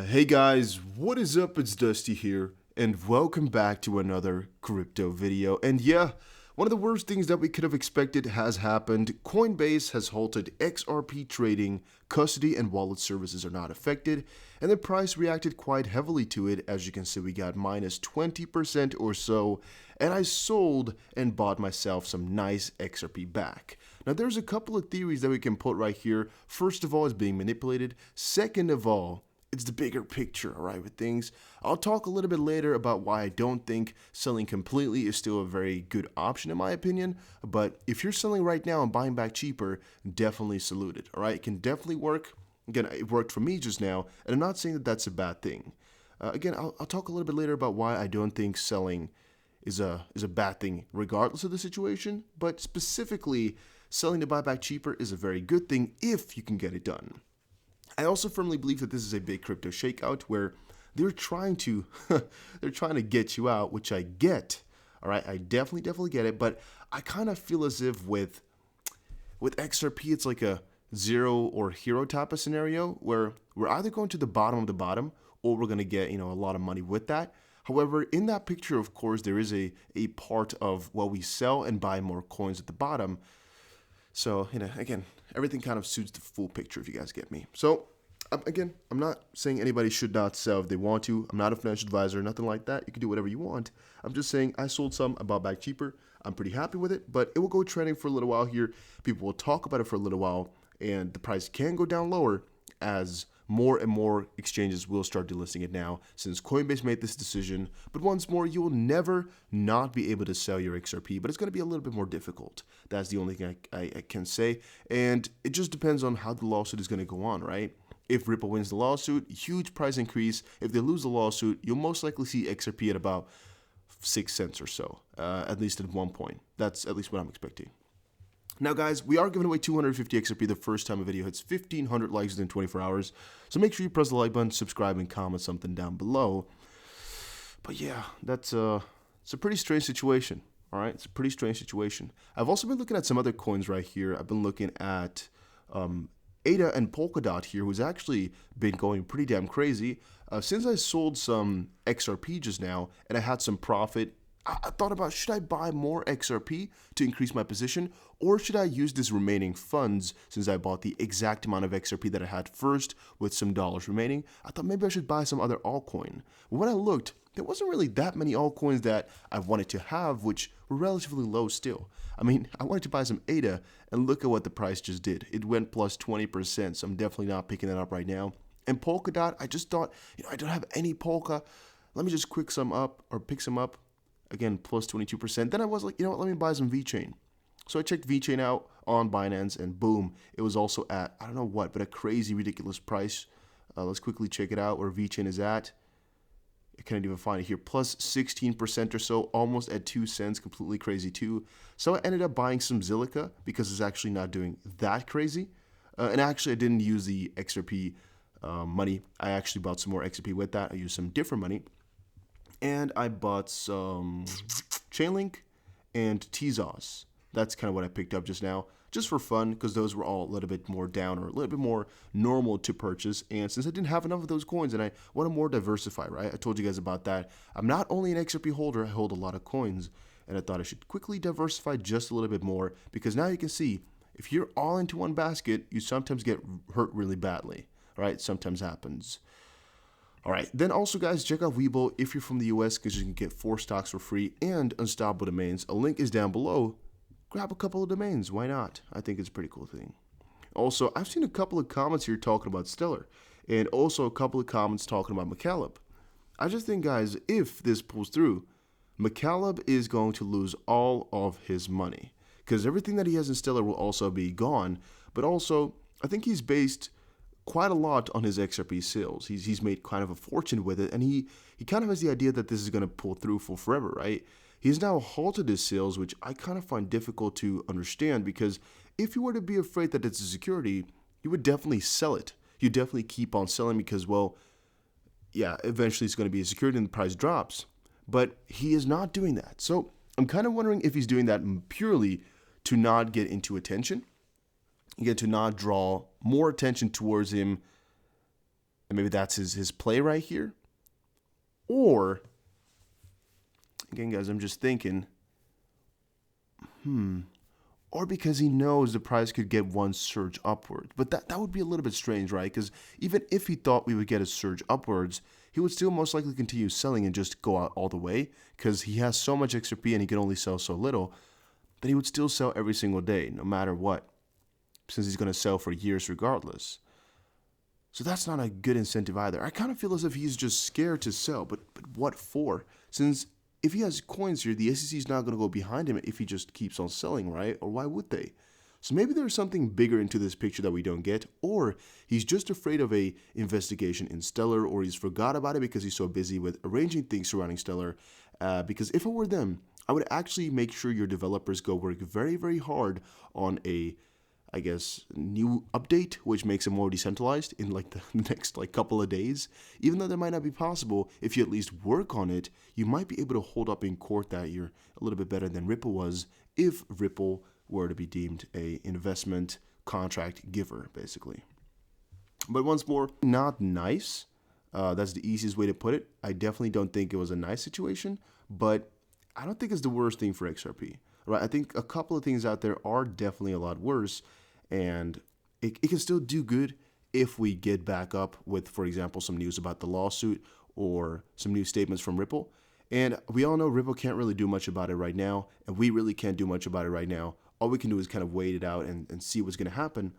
Hey guys, what is up? It's Dusty here, and welcome back to another crypto video. And yeah, one of the worst things that we could have expected has happened. Coinbase has halted XRP trading, custody and wallet services are not affected, and the price reacted quite heavily to it. As you can see, we got minus 20% or so, and I sold and bought myself some nice XRP back. Now there's a couple of theories that we can put right here. First of all, it's being manipulated. Second of all, it's the bigger picture, all right, with things. I'll talk a little bit later about why I don't think selling completely is still a very good option in my opinion, but if you're selling right now and buying back cheaper, definitely salute it, all right? It can definitely work. Again, it worked for me just now, and I'm not saying that that's a bad thing. Again, I'll talk a little bit later about why I don't think selling is a bad thing regardless of the situation, but specifically, selling to buy back cheaper is a very good thing if you can get it done. I also firmly believe that this is a big crypto shakeout where they're trying to get you out, which I get. All right, I definitely get it, but I kind of feel as if with XRP it's like a zero or hero type of scenario where we're either going to the bottom of the bottom or we're going to get, a lot of money with that. However, in that picture, of course, there is a part of we sell and buy more coins at the bottom. So, again, everything kind of suits the full picture if you guys get me. So, again, I'm not saying anybody should not sell if they want to. I'm not a financial advisor, nothing like that. You can do whatever you want. I'm just saying I sold some, I bought back cheaper. I'm pretty happy with it, but it will go trending for a little while here. People will talk about it for a little while, and the price can go down lower as more and more exchanges will start delisting it now since Coinbase made this decision. But once more, you will never not be able to sell your XRP, but it's going to be a little bit more difficult. That's the only thing I can say. And it just depends on how the lawsuit is going to go on, right? If Ripple wins the lawsuit, huge price increase. If they lose the lawsuit, you'll most likely see XRP at about 6 cents or so, at least at one point. That's at least what I'm expecting. Now, guys, we are giving away 250 XRP the first time a video hits 1,500 likes within 24 hours. So make sure you press the like button, subscribe, and comment something down below. But yeah, it's a pretty strange situation. All right, it's a pretty strange situation. I've also been looking at some other coins right here. I've been looking at ADA and Polkadot here, who's actually been going pretty damn crazy. Since I sold some XRP just now and I had some profit, I thought about, should I buy more XRP to increase my position, or should I use this remaining funds since I bought the exact amount of XRP that I had first with some dollars remaining? I thought maybe I should buy some other altcoin. When I looked, there wasn't really that many altcoins that I wanted to have, which were relatively low still. I mean, I wanted to buy some ADA, and look at what the price just did. It went plus 20%, so I'm definitely not picking that up right now. And Polkadot, I just thought, I don't have any Polka. Let me just pick some up. Again, plus 22%. Then I was like, let me buy some VeChain. So I checked VeChain out on Binance, and boom, it was also at, I don't know what, but a crazy, ridiculous price. Let's quickly check it out where VeChain is at. I can't even find it here. Plus 16% or so, almost at 2 cents, completely crazy too. So I ended up buying some Zilliqa because it's actually not doing that crazy. And actually, I didn't use the XRP money. I actually bought some more XRP with that. I used some different money. And I bought some Chainlink and Tezos. That's kind of what I picked up just now, just for fun, because those were all a little bit more down or a little bit more normal to purchase. And since I didn't have enough of those coins and I want to more diversify, right? I told you guys about that. I'm not only an XRP holder, I hold a lot of coins. And I thought I should quickly diversify just a little bit more, because now you can see, if you're all into one basket, you sometimes get hurt really badly, right? Sometimes happens. All right, then also, guys, check out Weibo if you're from the US, because you can get 4 stocks for free and unstoppable domains. A link is down below. Grab a couple of domains. Why not? I think it's a pretty cool thing. Also, I've seen a couple of comments here talking about Stellar, and also a couple of comments talking about McCaleb. I just think, guys, if this pulls through, McCaleb is going to lose all of his money, because everything that he has in Stellar will also be gone. But also, I think he's based quite a lot on his XRP sales. He's made kind of a fortune with it, and he kind of has the idea that this is going to pull through for forever, right? He's now halted his sales, which I kind of find difficult to understand, because if you were to be afraid that it's a security, you would definitely sell it. You definitely keep on selling because, eventually it's going to be a security and the price drops. But he is not doing that. So I'm kind of wondering if he's doing that purely to not get into attention, again, to not draw more attention towards him and maybe that's his play right here. Or, again, guys, I'm just thinking, or because he knows the price could get one surge upwards. But that would be a little bit strange, right? Because even if he thought we would get a surge upwards, he would still most likely continue selling and just go out all the way, because he has so much XRP and he can only sell so little, that he would still sell every single day, no matter what, since he's going to sell for years regardless. So that's not a good incentive either. I kind of feel as if he's just scared to sell, but what for? Since if he has coins here, the SEC is not going to go behind him if he just keeps on selling, right? Or why would they? So maybe there's something bigger into this picture that we don't get, or he's just afraid of a investigation in Stellar, or he's forgot about it because he's so busy with arranging things surrounding Stellar. Because if I were them, I would actually make sure your developers go work very, very hard on a, I guess, new update, which makes it more decentralized in like the next couple of days. Even though that might not be possible, if you at least work on it, you might be able to hold up in court that year a little bit better than Ripple was, if Ripple were to be deemed a investment contract giver, basically. But once more, not nice. That's the easiest way to put it. I definitely don't think it was a nice situation, but I don't think it's the worst thing for XRP. Right? I think a couple of things out there are definitely a lot worse, and it can still do good if we get back up with, for example, some news about the lawsuit or some new statements from Ripple. And we all know Ripple can't really do much about it right now, and we really can't do much about it right now. All we can do is kind of wait it out and see what's going to happen.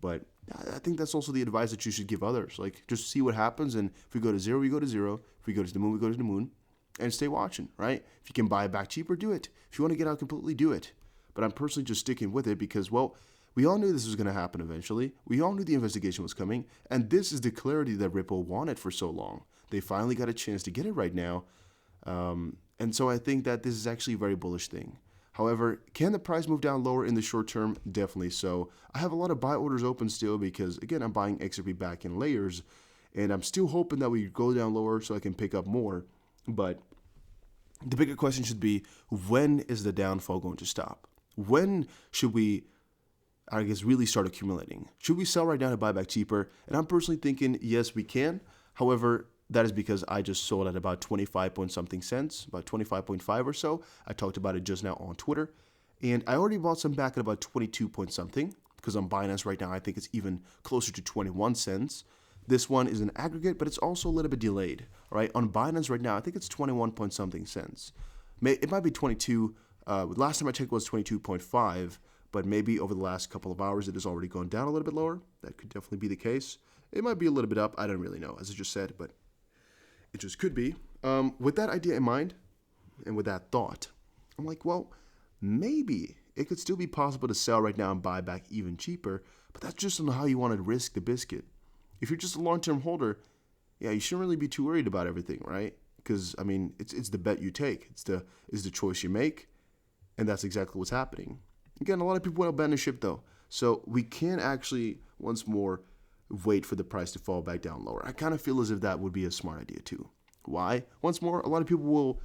But I think that's also the advice that you should give others. Like, just see what happens, and if we go to zero, we go to zero. If we go to the moon, we go to the moon. And stay watching, right? If you can buy it back cheaper, do it. If you want to get out completely, do it. But I'm personally just sticking with it because, well, we all knew this was going to happen eventually. We all knew the investigation was coming. And this is the clarity that Ripple wanted for so long. They finally got a chance to get it right now. And so I think that this is actually a very bullish thing. However, can the price move down lower in the short term? Definitely so. I have a lot of buy orders open still because, again, I'm buying XRP back in layers. And I'm still hoping that we go down lower so I can pick up more. But the bigger question should be, when is the downfall going to stop? When should we, I guess, really start accumulating? Should we sell right now to buy back cheaper? And I'm personally thinking, yes, we can. However, that is because I just sold at about 25 point something cents, about 25.5 or so. I talked about it just now on Twitter. And I already bought some back at about 22 point something, because on Binance right now, I think it's even closer to 21 cents. This one is an aggregate, but it's also a little bit delayed. All right, on Binance right now, I think it's 21 point something cents. It might be 22. Last time I checked it was 22.5, but maybe over the last couple of hours it has already gone down a little bit lower. That could definitely be the case. It might be a little bit up. I don't really know, as I just said, but it just could be. With that idea in mind, and with that thought, I'm like, well, maybe it could still be possible to sell right now and buy back even cheaper, but that's just on how you want to risk the biscuit. If you're just a long-term holder, yeah, you shouldn't really be too worried about everything, right? Because, I mean, it's the bet you take. It's the choice you make, and that's exactly what's happening. Again, a lot of people want to abandon ship, though. So we can actually, once more, wait for the price to fall back down lower. I kind of feel as if that would be a smart idea, too. Why? Once more, a lot of people will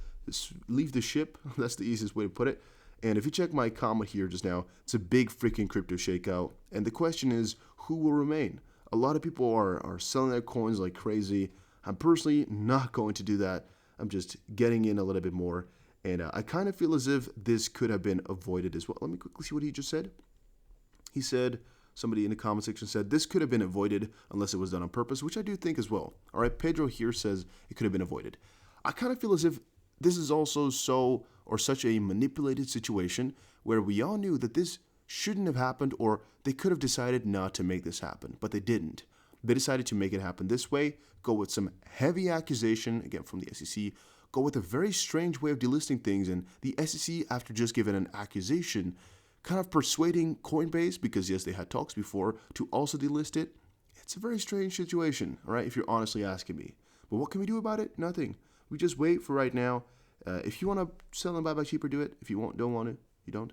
leave the ship. That's the easiest way to put it. And if you check my comment here just now, it's a big freaking crypto shakeout. And the question is, who will remain? A lot of people are selling their coins like crazy. I'm personally not going to do that. I'm just getting in a little bit more. And I kind of feel as if this could have been avoided as well. Let me quickly see what he just said. He said, somebody in the comment section said, this could have been avoided unless it was done on purpose, which I do think as well. All right, Pedro here says it could have been avoided. I kind of feel as if this is also such a manipulated situation where we all knew that this shouldn't have happened, or they could have decided not to make this happen, but they didn't. They decided to make it happen this way, go with some heavy accusation, again from the SEC, go with a very strange way of delisting things, and the SEC, after just giving an accusation, kind of persuading Coinbase, because yes, they had talks before, to also delist it. It's a very strange situation, all right, if you're honestly asking me. But what can we do about it? Nothing. We just wait for right now. If you want to sell and buy back cheaper, do it. If you don't want to, you don't.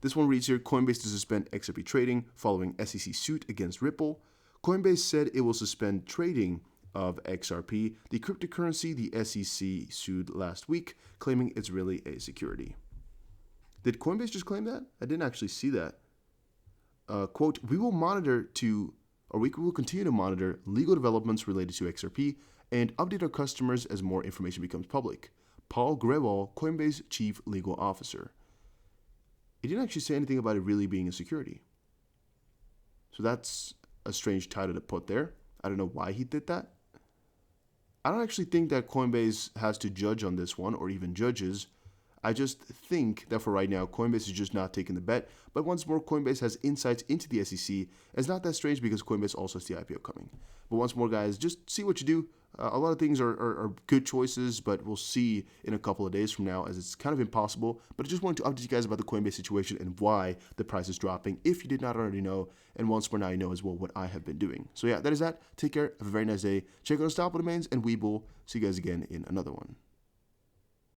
This one reads here, Coinbase to suspend XRP trading following SEC suit against Ripple. Coinbase said it will suspend trading of XRP, the cryptocurrency the SEC sued last week, claiming it's really a security. Did Coinbase just claim that? I didn't actually see that. Quote, we will monitor to... Our week will continue to monitor legal developments related to XRP and update our customers as more information becomes public. Paul Grewal, Coinbase Chief Legal Officer. He didn't actually say anything about it really being a security. So that's a strange title to put there. I don't know why he did that. I don't actually think that Coinbase has to judge on this one or even judges. I just think that for right now, Coinbase is just not taking the bet. But once more, Coinbase has insights into the SEC. It's not that strange because Coinbase also has the IPO coming. But once more, guys, just see what you do. A lot of things are good choices, but we'll see in a couple of days from now as it's kind of impossible. But I just wanted to update you guys about the Coinbase situation and why the price is dropping if you did not already know. And once more, now you know as well what I have been doing. So yeah, that is that. Take care. Have a very nice day. Check out our stop domains and Weibo. See you guys again in another one.